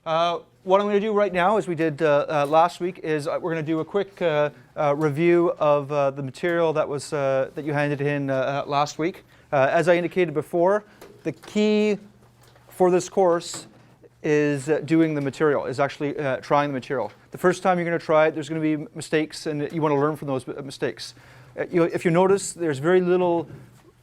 What I'm going to do right now, as we did last week, is we're going to do a quick review of the material that was that you handed in last week. As I indicated before, the key for this course is doing the material, is actually trying the material. The first time you're going to try it, there's going to be mistakes, and you want to learn from those mistakes. If you notice, there's very little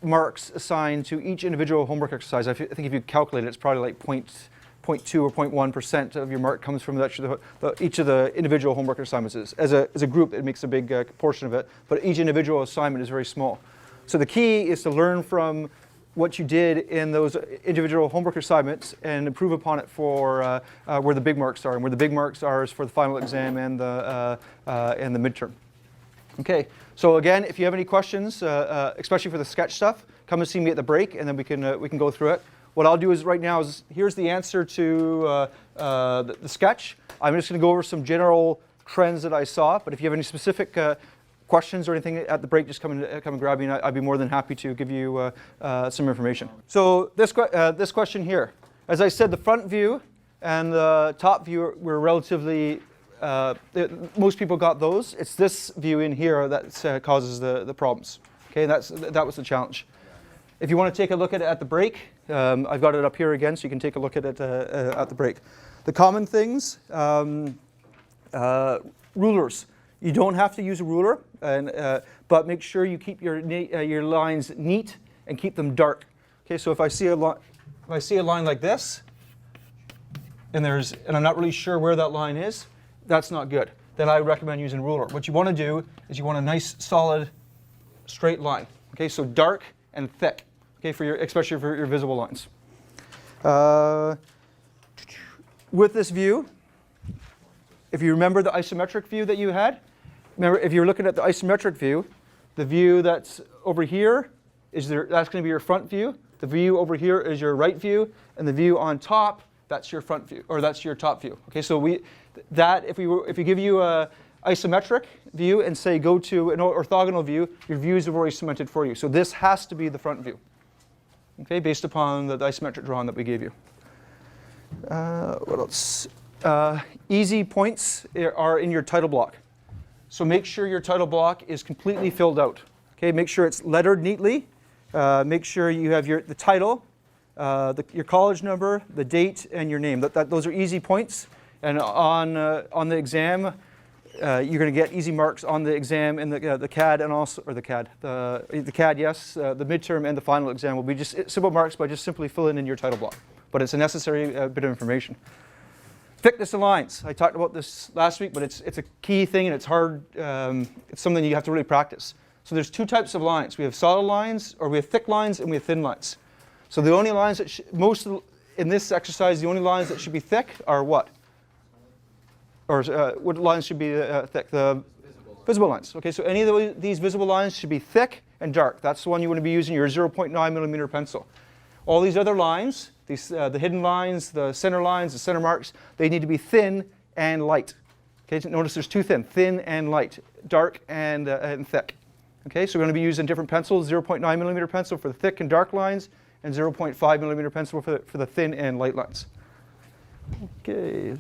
marks assigned to each individual homework exercise. I think if you calculate it, it's probably like 0.2 or 0.1% of your mark comes from each of the individual homework assignments. As a group, it makes a big portion of it, but each individual assignment is very small. So the key is to learn from what you did in those individual homework assignments and improve upon it for where the big marks are. And where the big marks are is for the final exam and the midterm. Okay, so again, if you have any questions, especially for the sketch stuff, come and see me at the break, and then we can go through it. What I'll do is right now is here's the answer to the sketch. I'm just going to go over some general trends that I saw, but if you have any specific questions or anything at the break, just come and grab me, and I'd be more than happy to give you some information. So this question here, as I said, the front view and the top view were relatively, most people got those. It's this view in here that causes the problems. Okay, that was the challenge. If you want to take a look at it at the break, I've got it up here again, so you can take a look at it at the break. The common things, rulers. You don't have to use a ruler, but make sure you keep your lines neat and keep them dark. Okay, so if I see a line like this, and I'm not really sure where that line is, that's not good. Then I recommend using a ruler. What you want to do is you want a nice, solid, straight line. Okay, so dark and thick. Okay, especially for your visible lines. With this view, if you remember the isometric view that you had, remember if you're looking at the isometric view, the view that's over here that's going to be your front view. The view over here is your right view, and the view on top, that's your front view, or that's your top view. Okay, so if we give you a isometric view and say go to an orthogonal view, your views have already cemented for you. So this has to be the front view. Okay, based upon the isometric drawing that we gave you. What else? Easy points are in your title block. So make sure your title block is completely filled out. Okay, make sure it's lettered neatly. Make sure you have the title, your college number, the date, and your name. Those are easy points. And on the exam, you're going to get easy marks on the exam and the CAD, and also, or the CAD, the CAD, yes, the midterm and the final exam will be just simple marks by just simply filling in your title block. But it's a necessary bit of information. Thickness of lines. I talked about this last week, but it's a key thing, and it's hard. It's something you have to really practice. So there's two types of lines. We have solid lines, or we have thick lines, and we have thin lines. So the only lines that in this exercise, the only lines that should be thick are what? Or what lines should be thick? The visible lines. Okay, so any of these visible lines should be thick and dark. That's the one you want to be using your 0.9 millimeter pencil. All these other lines, the hidden lines, the center lines, the center marks, they need to be thin and light. Okay, so notice there's two thin and light, dark and thick. Okay, so we're going to be using different pencils, 0.9 millimeter pencil for the thick and dark lines, and 0.5 millimeter pencil for the thin and light lines. Okay.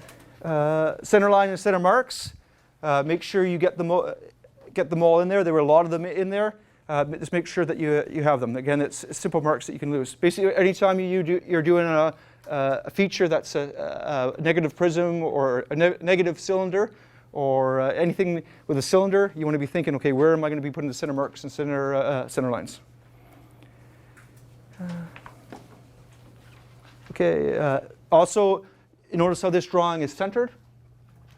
Center line and center marks. Make sure you get them all in there. There were a lot of them in there. Just make sure that you have them. Again, it's simple marks that you can lose. Basically, anytime you're doing a feature that's a negative prism or a negative cylinder or anything with a cylinder, you want to be thinking, okay, where am I going to be putting the center marks and center lines? Okay. Also, notice how this drawing is centered.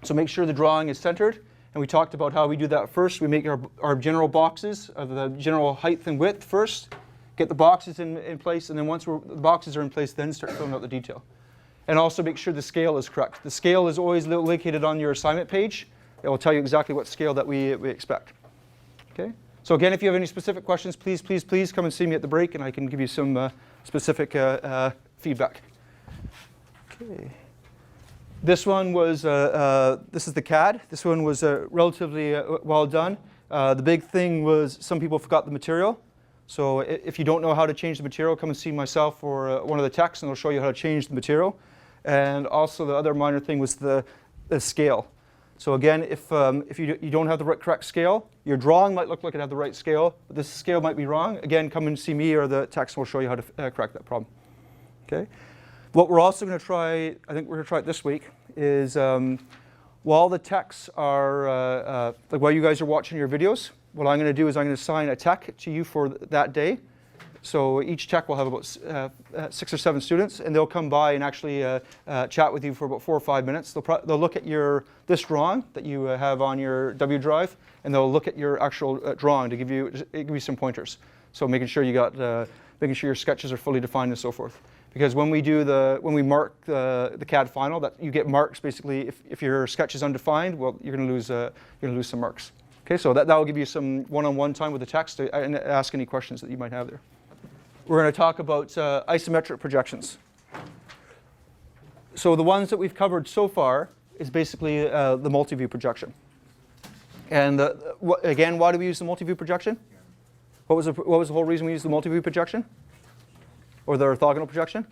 So make sure the drawing is centered. And we talked about how we do that first. We make our general boxes of the general height and width first, get the boxes in place, and then once the boxes are in place, then start filling out the detail. And also make sure the scale is correct. The scale is always located on your assignment page. It will tell you exactly what scale that we expect. Okay? So again, if you have any specific questions, please come and see me at the break, and I can give you some specific feedback. Okay. This one was, this is the CAD. This one was relatively well done. The big thing was some people forgot the material. So if you don't know how to change the material, come and see myself or one of the techs, and they'll show you how to change the material. And also the other minor thing was the scale. So again, if you don't have the correct scale, your drawing might look like it had the right scale, but this scale might be wrong. Again, come and see me or the text and we'll show you how to correct that problem. Okay. What we're also going to try, I think we're going to try it this week, is while the techs are, like while you guys are watching your videos, what I'm going to do is I'm going to assign a tech to you for that day. So each tech will have about 6 or 7 students, and they'll come by and actually chat with you for about 4 or 5 minutes. They'll look at this drawing that you have on your W drive, and they'll look at your actual drawing to give you some pointers. So making sure making sure your sketches are fully defined and so forth. Because when we mark the CAD final, that you get marks basically. If your sketch is undefined, well, you're going to lose some marks. Okay, so that will give you some one-on-one time with the text and ask any questions that you might have there. We're going to talk about isometric projections. So the ones that we've covered so far is basically the multi-view projection. And again, why do we use the multi-view projection? What was the whole reason we used the multi-view projection? Or the orthogonal projection?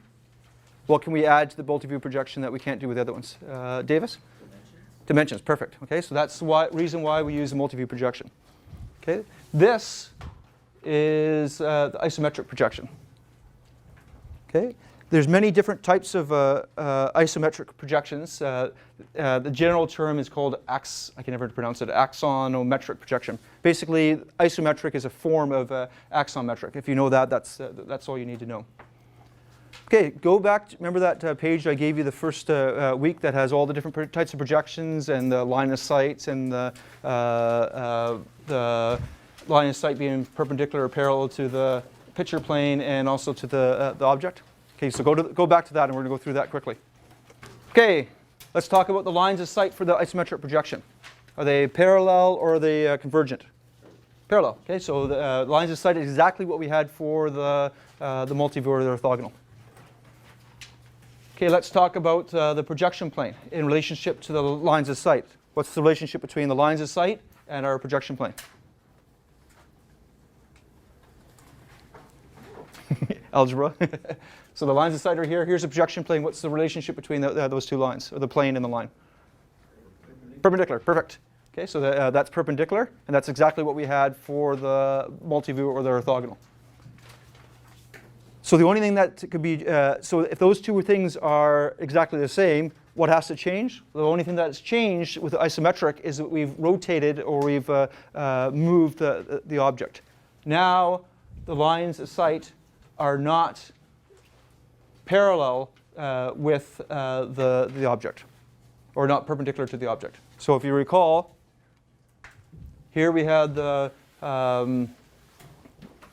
What can we add to the multi-view projection that we can't do with the other ones? Davis? Dimensions, perfect. Okay, so that's the reason why we use the multi-view projection. Okay, this is the isometric projection. Okay, there's many different types of isometric projections. The general term is called I can never pronounce it, axonometric projection. Basically, isometric is a form of axonometric. If you know that, that's all you need to know. Okay, go back. Remember that page I gave you the first week that has all the different types of projections and the line of sight and the line of sight being perpendicular or parallel to the picture plane and also to the object. Okay, so go back to that and we're going to go through that quickly. Okay, let's talk about the lines of sight for the isometric projection. Are they parallel or are they convergent? Parallel. Okay, so the lines of sight is exactly what we had for the multi-view or the orthogonal. Okay, let's talk about the projection plane in relationship to the lines of sight. What's the relationship between the lines of sight and our projection plane? Algebra. So the lines of sight are here. Here's a projection plane. What's the relationship between those two lines, or the plane and the line? Perpendicular. Perfect. Okay, so that's perpendicular, and that's exactly what we had for the multi-view or the orthogonal. So the only thing that could be, so if those two things are exactly the same, what has to change? The only thing that's changed with the isometric is that we've rotated or we've moved the object. Now the lines of sight are not parallel with the object, or not perpendicular to the object. So if you recall, here we had the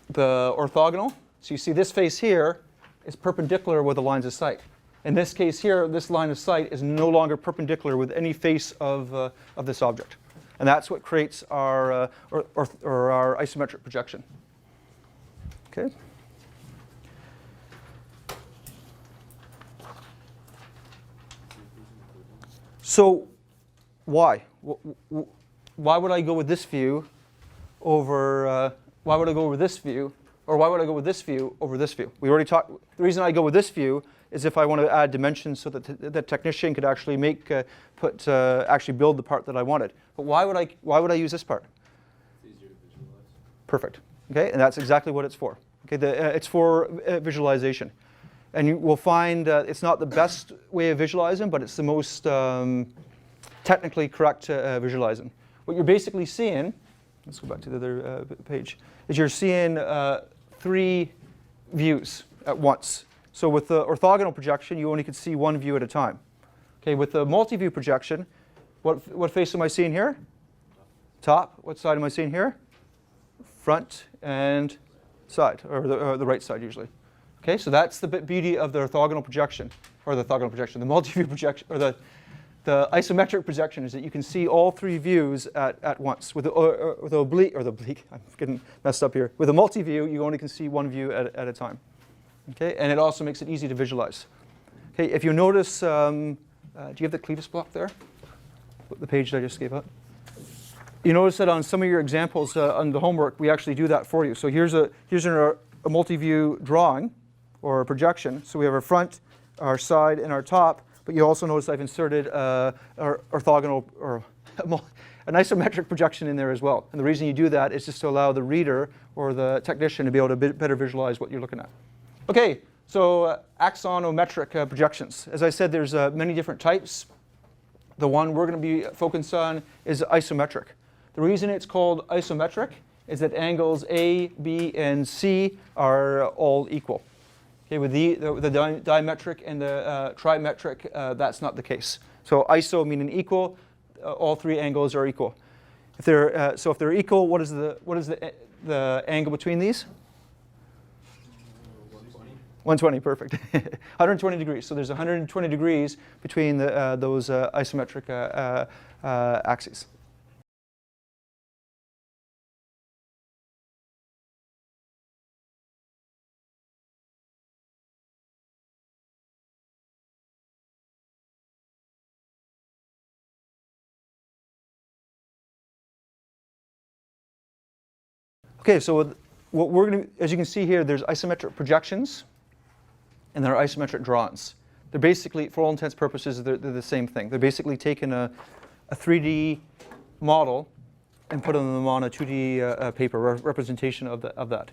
orthogonal. So you see this face here is perpendicular with the lines of sight. In this case here, this line of sight is no longer perpendicular with any face of this object. And that's what creates our isometric projection. Okay. So why? Why would I go with this view over, why would I go with this view? Or why would I go with this view over this view? We already talked, the reason I go with this view is if I want to add dimensions so that the technician could actually actually build the part that I wanted. But why would I use this part? It's easier to visualize. Perfect. Okay, and that's exactly what it's for. Okay, it's for visualization. And you will find it's not the best way of visualizing, but it's the most technically correct visualizing. What you're basically seeing, let's go back to the other page, is you're seeing 3 views at once. So with the orthogonal projection, you only could see 1 view at a time. Okay, with the multi-view projection, what face am I seeing here? Top. What side am I seeing here? Front and side, or the right side usually. Okay, so that's the beauty of the orthogonal projection, or the orthogonal projection. The multi-view projection, or the isometric projection is that you can see all 3 views at once. With the oblique, I'm getting messed up here. With a multi-view, you only can see 1 view at a time. Okay, and it also makes it easy to visualize. Okay, if you notice, do you have the Clevis block there? The page that I just gave out? You notice that on some of your examples on the homework, we actually do that for you. So here's a multi-view drawing, or a projection. So we have our front, our side, and our top. but you also notice I've inserted orthogonal or an isometric projection in there as well. And the reason you do that is just to allow the reader or the technician to be able to better visualize what you're looking at. Okay, so axonometric projections. As I said, there's many different types. The one we're going to be focused on is isometric. The reason it's called isometric is that angles A, B, and C are all equal. Okay, with the dimetric and the trimetric, that's not the case. So iso meaning equal, all three angles are equal. If they're equal, what is the angle between these? 120, perfect. 120 degrees. So there's 120 degrees between those isometric axes. Okay, so what we're going to, as you can see here, there's isometric projections and there are isometric drawings. They're basically, for all intents and purposes, they're the same thing. They're basically taking a 3D model and putting them on a 2D paper representation of that.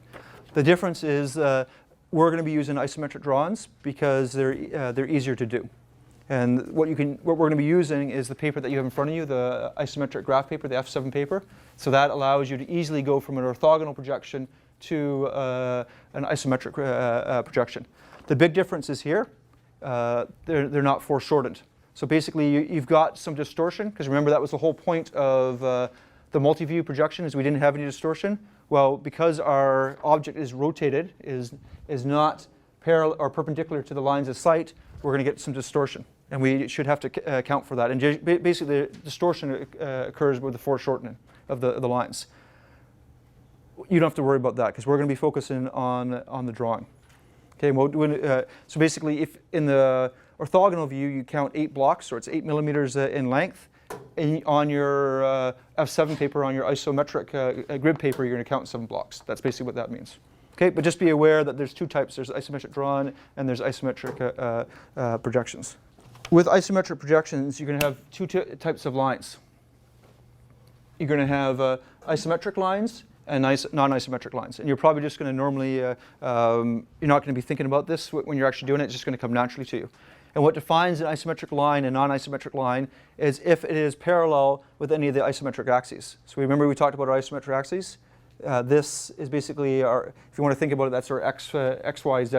The difference is we're going to be using isometric drawings because they're easier to do. And what we're going to be using is the paper that you have in front of you, the isometric graph paper, the F7 paper. So that allows you to easily go from an orthogonal projection to an isometric projection. The big difference is here, they're not foreshortened. So basically you've got some distortion, because remember that was the whole point of the multi-view projection, is we didn't have any distortion. Well, because our object is rotated, is not parallel or perpendicular to the lines of sight, we're going to get some distortion. And we should have to account for that. And basically, the distortion occurs with the foreshortening of the lines. You don't have to worry about that, because we're going to be focusing on the drawing. Okay, so basically, if in the orthogonal view you count 8 blocks, so it's 8 millimeters in length, and on your F7 paper, on your isometric grid paper, you're going to count 7 blocks. That's basically what that means. Okay, but just be aware that there's two types. There's isometric drawing and there's isometric projections. With isometric projections, you're going to have two types of lines. You're going to have isometric lines and non-isometric lines. And you're probably just going to normally, you're not going to be thinking about this when you're actually doing it. It's just going to come naturally to you. And what defines an isometric line and non-isometric line is if it is parallel with any of the isometric axes. So remember we talked about our isometric axes? This is basically our, if you want to think about it, that's our x, y, z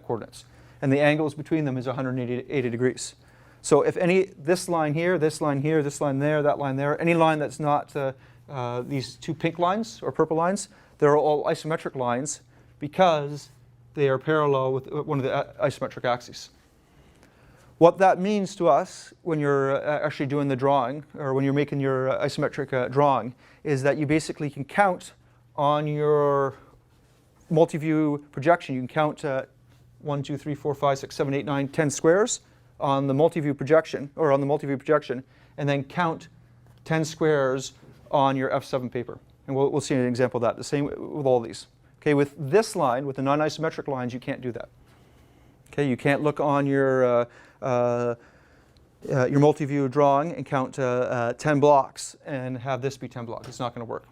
coordinates. And the angles between them is 180 degrees. So if this line here, this line here, this line there, that line there, any line that's not these two pink lines or purple lines, they're all isometric lines because they are parallel with one of the isometric axes. What that means to us when you're actually doing the drawing, or when you're making your isometric drawing, is that you basically can count on your multi-view projection. You can count 1, 2, 3, 4, 5, 6, 7, 8, 9, 10 squares on the multi-view projection, or on the multi-view projection, and then count 10 squares on your F7 paper. And we'll see an example of that. The same with all these. Okay, with this line, with the non-isometric lines, you can't do that. Okay, you can't look on your multi-view drawing and count 10 blocks and have this be 10 blocks. It's not going to work.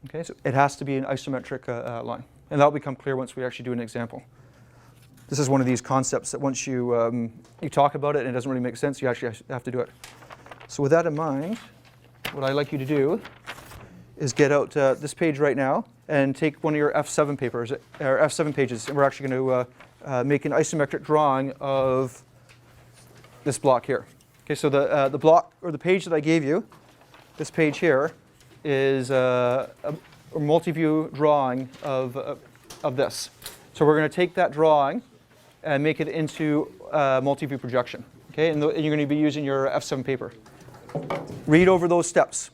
Okay, so it has to be an isometric line. And that'll become clear once we actually do an example. This is one of these concepts that once you talk about it and it doesn't really make sense, you actually have to do it. So with that in mind, what I'd like you to do is get out this page right now and take one of your F7 papers, or F7 pages, and we're actually going to make an isometric drawing of this block here. Okay, so the block, or the page that I gave you, this page here, is a multi-view drawing of this. So we're going to take that drawing and make it into a multi-view projection. Okay, and you're going to be using your F7 paper. Read over those steps.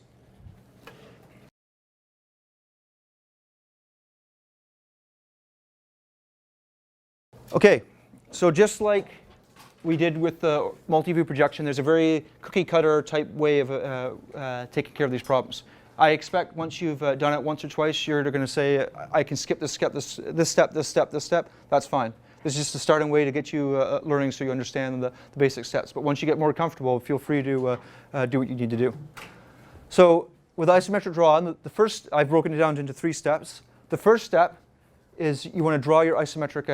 Okay, so just like we did with the multi-view projection, there's a very cookie-cutter type way of taking care of these problems. I expect once you've done it once or twice, you're going to say, I can skip this step, this step, this step, this step. That's fine. This is just a starting way to get you learning so you understand the basic steps. But once you get more comfortable, feel free to do what you need to do. So with isometric drawing, the first, I've broken it down into 3 steps. The first step is you want to draw your isometric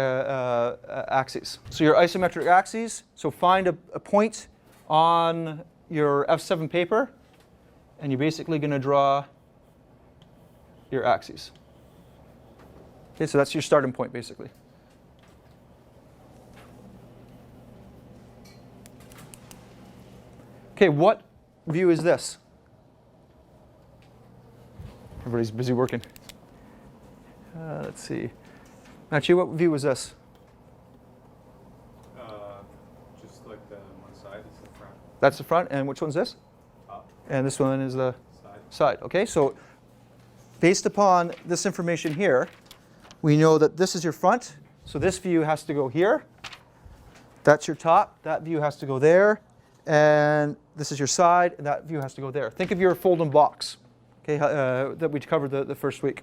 axes. So your isometric axes, so find a point on your F7 paper, and you're basically going to draw your axes. Okay, so that's your starting point, basically. Okay, what view is this? Everybody's busy working. Let's see. Matthew, what view was this? Just like the one side is the front. That's the front, and which one's this? Top. And this one is the Side. side. Okay, so based upon this information here, we know that this is your front, so this view has to go here. That's your top, that view has to go there, and this is your side, and that view has to go there. Think of your folding box, okay, that we covered the first week.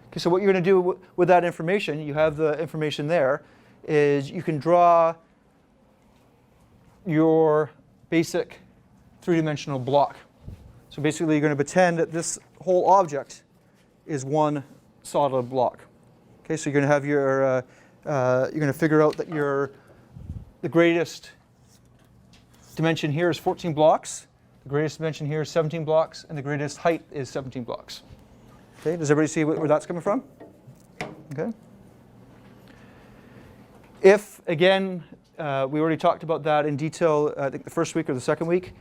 Okay, so what you're going to do with that information, you have the information there, is you can draw your basic 3-dimensional block. So basically, you're going to pretend that this whole object is one solid block. Okay, so you're going to have your, you're going to figure out that the greatest dimension here is 14 blocks, the greatest dimension here is 17 blocks, and the greatest height is 17 blocks. Okay, does everybody see where that's coming from? Okay. If, again, we already talked about that in detail, I think the first week or the second week.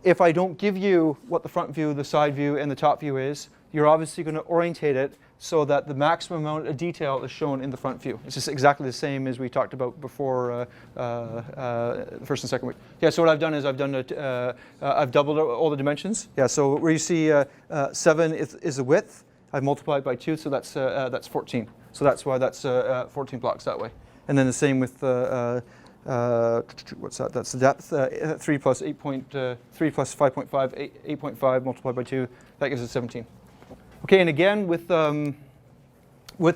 If I don't give you what the front view, the side view, and the top view is, you're obviously going to orientate it so that the maximum amount of detail is shown in the front view. It's just exactly the same as we talked about before the first and second week. Yeah, so what I've done is I've doubled all the dimensions. Yeah, so where you see 7 is the width, I've multiplied by 2, so that's 14. So that's why that's 14 blocks that way. And then the same with what's that? That's the depth. 3 plus 3 plus 5.5, 8.5 multiplied by 2. That gives us 17. Okay, and again with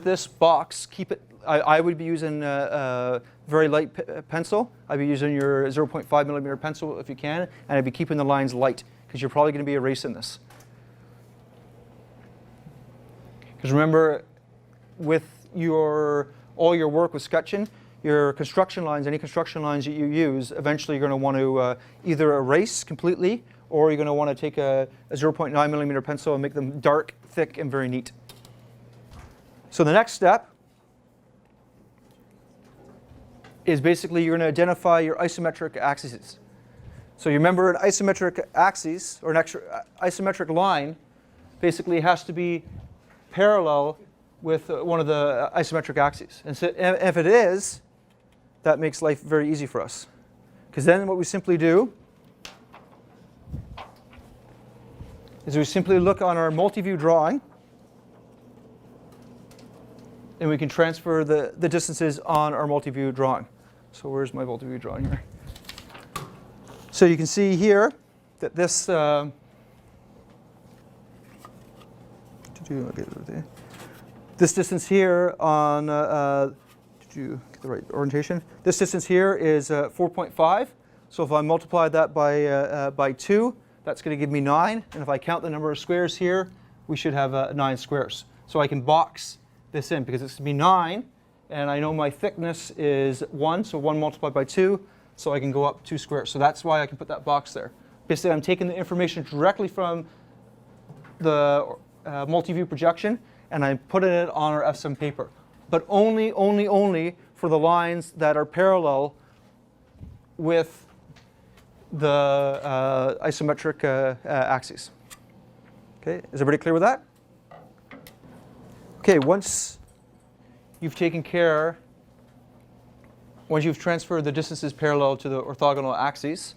this box, keep it. I would be using a very light pencil. I'd be using your 0.5 millimeter pencil if you can, and I'd be keeping the lines light because you're probably going to be erasing this. Because remember, with all your work with sketching, your construction lines, any construction lines that you use, eventually you're going to want to either erase completely, or you're going to want to take a 0.9 millimeter pencil and make them dark, thick, and very neat. So the next step is basically you're going to identify your isometric axes. So you remember an isometric axis, or an isometric line, basically has to be parallel with one of the isometric axes. And so if it is, that makes life very easy for us. Because then what we simply do is we simply look on our multi-view drawing, and we can transfer the distances on our multi-view drawing. So where's my multi-view drawing here? So you can see here that this this distance here on, did you get the right orientation? This distance here is 4.5. So if I multiply that by 2, that's going to give me 9. And if I count the number of squares here, we should have 9 squares. So I can box this in because it's going to be 9. And I know my thickness is 1, so 1 multiplied by 2. So I can go up 2 squares. So that's why I can put that box there. Basically, I'm taking the information directly from the multi-view projection, and I'm putting it on our F7 paper. But only for the lines that are parallel with the isometric axes. Okay, is everybody clear with that? Okay, once you've transferred the distances parallel to the orthogonal axes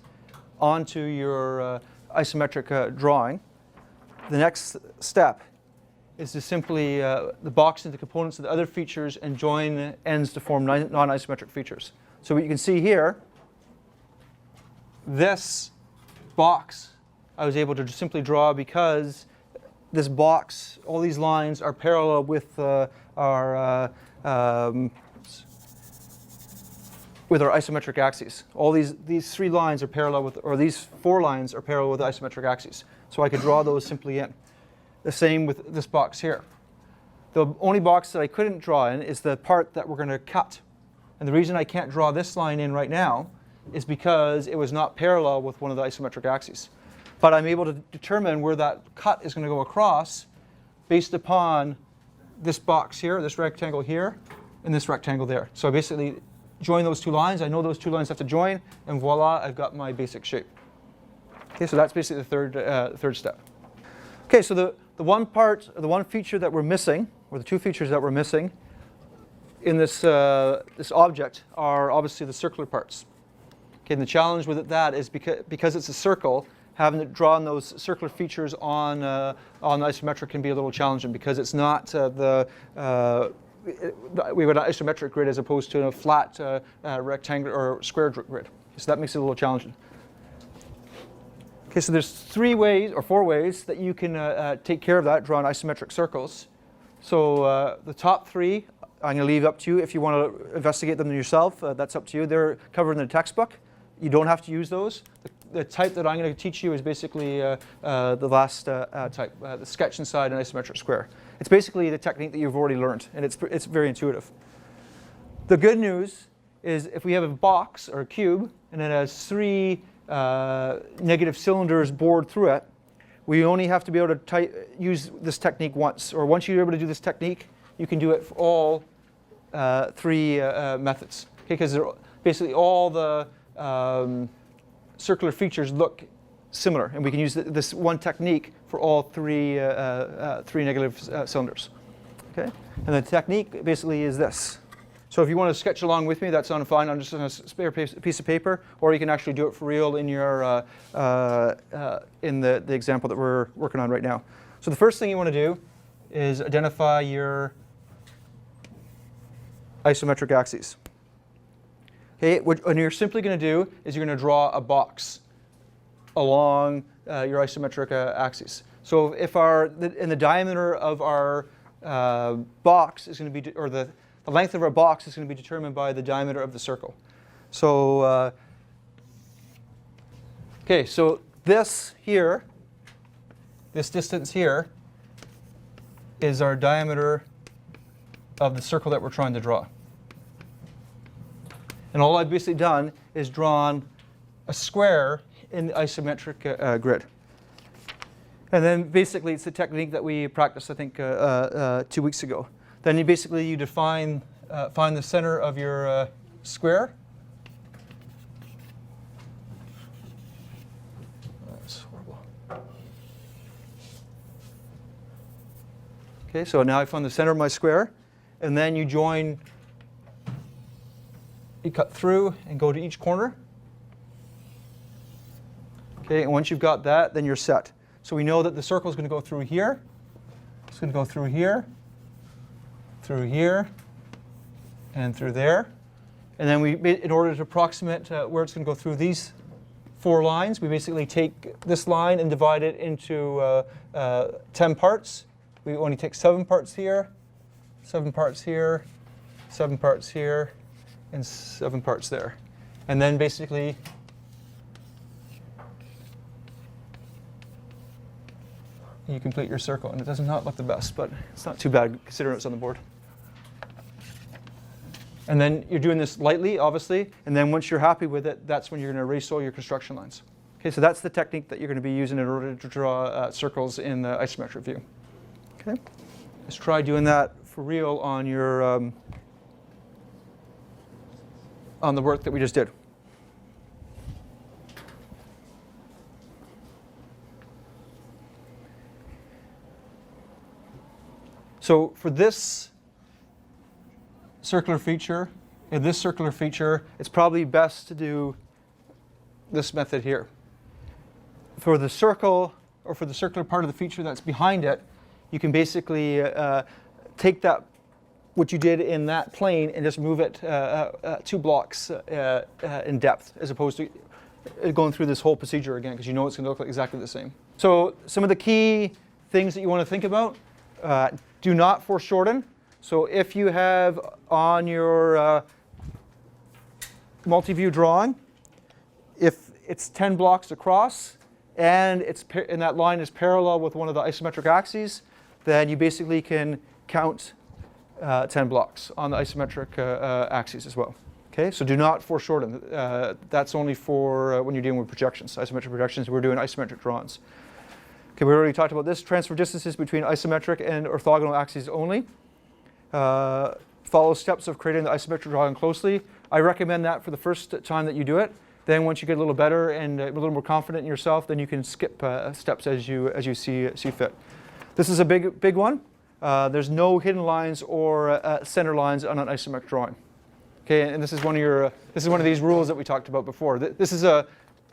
onto your isometric drawing, the next step is to simply the box into components of the other features and join ends to form non-isometric features. So what you can see here, this box I was able to simply draw because this box, all these lines are parallel with our with our isometric axes. All these 3 lines are parallel with, or these 4 lines are parallel with the isometric axes. So I could draw those simply in. The same with this box here. The only box that I couldn't draw in is the part that we're going to cut. And the reason I can't draw this line in right now is because it was not parallel with one of the isometric axes. But I'm able to determine where that cut is going to go across based upon this box here, this rectangle here, and this rectangle there. So I basically join those 2 lines. I know those 2 lines have to join, and voila, I've got my basic shape. Okay, so that's basically the third step. Okay, so the one feature that we're missing, or the 2 features that we're missing in this this object are obviously the circular parts. Okay, and the challenge with that is because it's a circle, having to draw on those circular features on the isometric can be a little challenging because it's not we have an isometric grid as opposed to a flat rectangular or square grid. So that makes it a little challenging. Okay, so there's 3 ways or 4 ways that you can take care of that, draw on isometric circles. So the top 3, I'm going to leave up to you. If you want to investigate them yourself, that's up to you. They're covered in the textbook. You don't have to use those. The type that I'm going to teach you is basically the last type, the sketch inside an isometric square. It's basically the technique that you've already learned, and it's very intuitive. The good news is if we have a box or a cube and it has 3 negative cylinders bored through it, we only have to be able to use this technique once. Or once you're able to do this technique, you can do it for all 3 methods. Okay, because basically all the circular features look similar, and we can use this one technique for all 3 negative cylinders. Okay, and the technique basically is this. So if you want to sketch along with me, that's on fine. I'm just on a spare piece of paper, or you can actually do it for real in your in the example that we're working on right now. So the first thing you want to do is identify your isometric axes. Okay, what you're simply going to do is you're going to draw a box along your isometric axes. So if the diameter of our box is going to be, or the length of our box is going to be determined by the diameter of the circle. So, okay, so this here, this distance here, is our diameter of the circle that we're trying to draw. And all I've basically done is drawn a square in the isometric grid. And then basically it's the technique that we practiced, I think, 2 weeks ago. Then you basically find the center of your square. That's horrible. Okay, so now I found the center of my square, and then you join. You cut through and go to each corner. Okay, and once you've got that, then you're set. So we know that the circle is going to go through here. It's going to go through here, and through there. And then in order to approximate where it's going to go through these 4 lines, we basically take this line and divide it into 10 parts. We only take 7 parts here, 7 parts here, 7 parts here, and 7 parts there. And then basically you complete your circle. And it does not look the best, but it's not too bad considering it's on the board. And then you're doing this lightly, obviously, and then once you're happy with it, that's when you're going to erase all your construction lines. Okay, so that's the technique that you're going to be using in order to draw circles in the isometric view. Okay, let's try doing that for real on your on the work that we just did. So for this circular feature, it's probably best to do this method here. For the circle, or for the circular part of the feature that's behind it, you can basically take that, what you did in that plane, and just move it 2 blocks in depth, as opposed to going through this whole procedure again, because you know it's going to look like exactly the same. So some of the key things that you want to think about, do not foreshorten. So if you have on your multi-view drawing, if it's 10 blocks across and that line is parallel with one of the isometric axes, then you basically can count 10 blocks on the isometric axes as well. Okay, so do not foreshorten. That's only for when you're dealing with projections, isometric projections. We're doing isometric drawings. Okay, we already talked about this. Transfer distances between isometric and orthogonal axes only. Follow steps of creating the isometric drawing closely. I recommend that for the first time that you do it. Then once you get a little better and a little more confident in yourself, then you can skip steps as you see fit. This is a big one. There's no hidden lines or center lines on an isometric drawing. Okay, and this is one of these rules that we talked about before. This is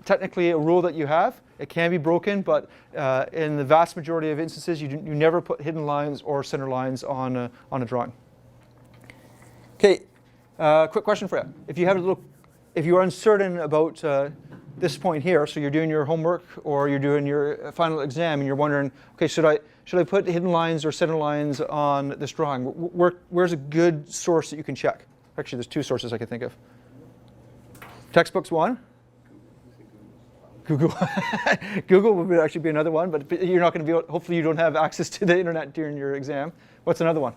technically a rule that you have. It can be broken, but in the vast majority of instances, you never put hidden lines or center lines on a drawing. Okay, quick question for you. If you are uncertain about this point here, so you're doing your homework or you're doing your final exam, and you're wondering, okay, should I put hidden lines or center lines on this drawing? Where's a good source that you can check? Actually, there's two sources I can think of. Textbooks, one. Google. Google would actually be another one, but you're not going to be hopefully you don't have access to the internet during your exam. What's another one?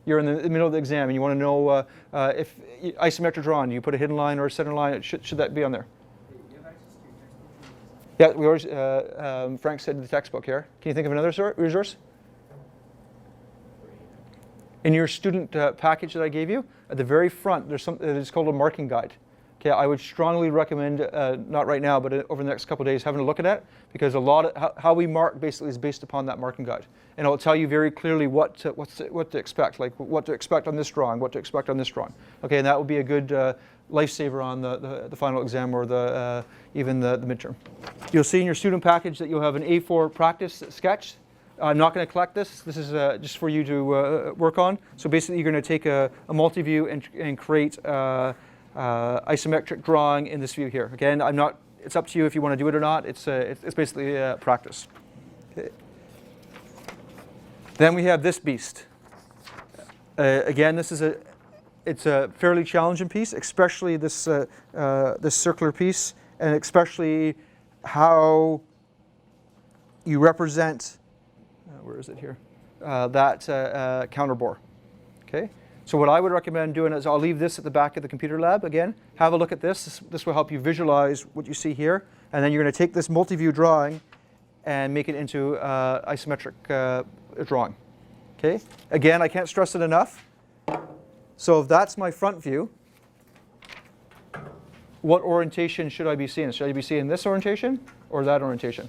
You're in the middle of the exam and you want to know if isometric drawing, you put a hidden line or a center line, should that be on there? Yeah, we always, Frank said the textbook here. Can you think of another resource? In your student package that I gave you, at the very front, there's something that is called a marking guide. Okay, I would strongly recommend, not right now, but over the next couple of days, having a look at that, because a lot of how we mark basically is based upon that marking guide, and it will tell you very clearly what to expect, like what to expect on this drawing, what to expect on this drawing. Okay, and that will be a good lifesaver on the final exam or even the midterm. You'll see in your student package that you'll have an A4 practice sketch. I'm not going to collect this. This is just for you to work on. So basically, you're going to take a multi-view and create isometric drawing in this view here. Again, it's up to you if you want to do it or not. It's basically practice. Okay. Then we have this beast. Again, it's a fairly challenging piece, especially this circular piece, and especially how you represent. Where is it here? That counter bore. Okay. So what I would recommend doing is I'll leave this at the back of the computer lab again. Have a look at this. This will help you visualize what you see here. And then you're going to take this multi-view drawing and make it into isometric drawing. Okay. Again, I can't stress it enough. So if that's my front view, what orientation should I be seeing? Should I be seeing this orientation or that orientation?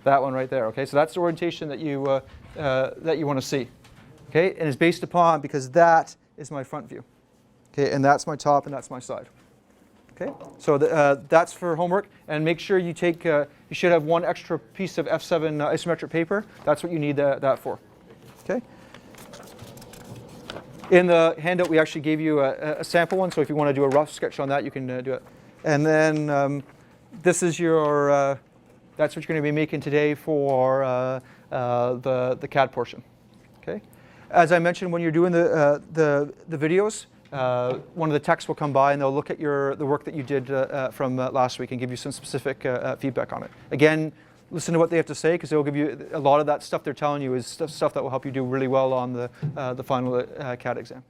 That one right there. Okay. So that's the orientation that you want to see. Okay, and it's based upon, because that is my front view. Okay, and that's my top and that's my side. Okay, so that's for homework, and make sure you take, you should have one extra piece of F7 isometric paper. That's what you need that for. Okay. In the handout, we actually gave you a sample one, so if you want to do a rough sketch on that, you can do it. And then this is your, that's what you're going to be making today for the CAD portion. Okay. As I mentioned, when you're doing the videos, one of the techs will come by and they'll look at the work that you did from last week and give you some specific feedback on it. Again, listen to what they have to say, because they'll give you a lot of that stuff they're telling you is stuff that will help you do really well on the final CAD exam.